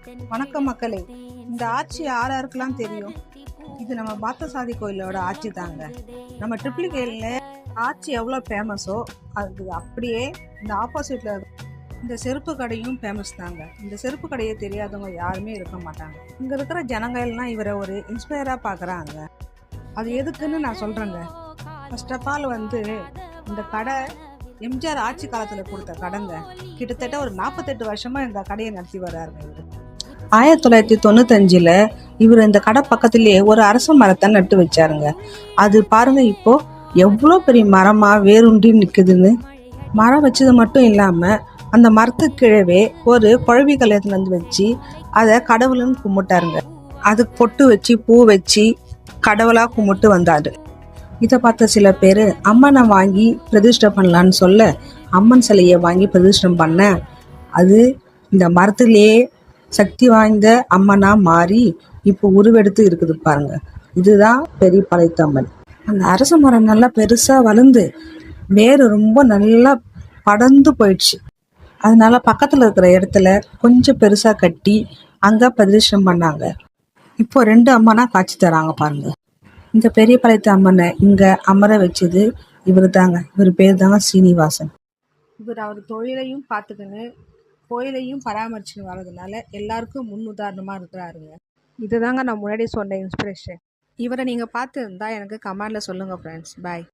வணக்கம் மக்களே. இந்த ஆட்சி யாருக்கெல்லாம் தெரியும்? இது நம்ம பார்த்தசாதி கோயிலோட ஆட்சி தாங்க. நம்ம ட்ரிப்ளிகேல ஆட்சி எவ்வளோ ஃபேமஸோ அது அப்படியே இந்த ஆப்போசிட்ல இந்த செருப்பு கடையும் ஃபேமஸ் தாங்க. இந்த செருப்பு கடையை தெரியாதவங்க யாருமே இருக்க மாட்டாங்க. இங்கே இருக்கிற ஜனங்கள்லாம் இவரை ஒரு இன்ஸ்பயராக பார்க்குறாங்க. அது எதுக்குன்னு நான் சொல்கிறேங்க. ஃபர்ஸ்ட் ஆஃப் ஆல் இந்த கடை எம்ஜிஆர் ஆட்சி காலத்தில் கொடுத்த கடைங்க. கிட்டத்தட்ட ஒரு 48 வருஷமா இந்த கடையை நடத்தி வர்றாருங்க இவர். 1995 இவர் இந்த கடை பக்கத்திலேயே ஒரு அரச மரத்தை நட்டு வச்சாருங்க. அது பாருங்க இப்போ எவ்வளோ பெரிய மரமா வேருண்டி நிற்குதுன்னு. மரம் வச்சது மட்டும் இல்லாம அந்த மரத்துக்கு கீழவே ஒரு குழவி கல்யாணத்துல வச்சு அதை கடவுளுன்னு கும்பிட்டாருங்க. அதுக்கு பொட்டு வச்சு பூ வச்சு கடவுளா கும்பிட்டு வந்தாரு. இதை பார்த்த சில பேர் அம்மனை வாங்கி பிரதிஷ்டை பண்ணலான்னு சொல்ல அம்மன் சிலையை வாங்கி பிரதிஷ்டம் பண்ண அது இந்த மரத்திலேயே சக்தி வாய்ந்த அம்மனா மாறி இப்போ உருவெடுத்து இருக்குது பாருங்க. இதுதான் பெரிய பழைத்தம்மன். அந்த அரச மரம் நல்லா பெருசா வளர்ந்து வேறு ரொம்ப நல்லா படர்ந்து போயிடுச்சு. அதனால பக்கத்துல இருக்கிற இடத்துல கொஞ்சம் பெருசா கட்டி அங்க பிரதிஷ்டம் பண்ணாங்க. இப்போ 2 அம்மனா காட்சி தராங்க பாருங்க. இந்த பெரிய பழைத்த அம்மனை இங்க அமர வச்சது இவர் தாங்க. இவர் பேர் தாங்க சீனிவாசன். இவர் அவர் தொழிலையும் பார்த்துக்கின்னு கோயிலையும் பராமரிச்சுன்னு வர்றதுனால எல்லாருக்கும் முன் உதாரணமா இருக்கிறாருங்க. இதுதாங்க நான் முன்னாடி சொன்ன இன்ஸ்பிரேஷன். இவரை நீங்க பார்த்து இருந்தா எனக்கு கமெண்ட்ல சொல்லுங்க ஃப்ரெண்ட்ஸ். பாய்.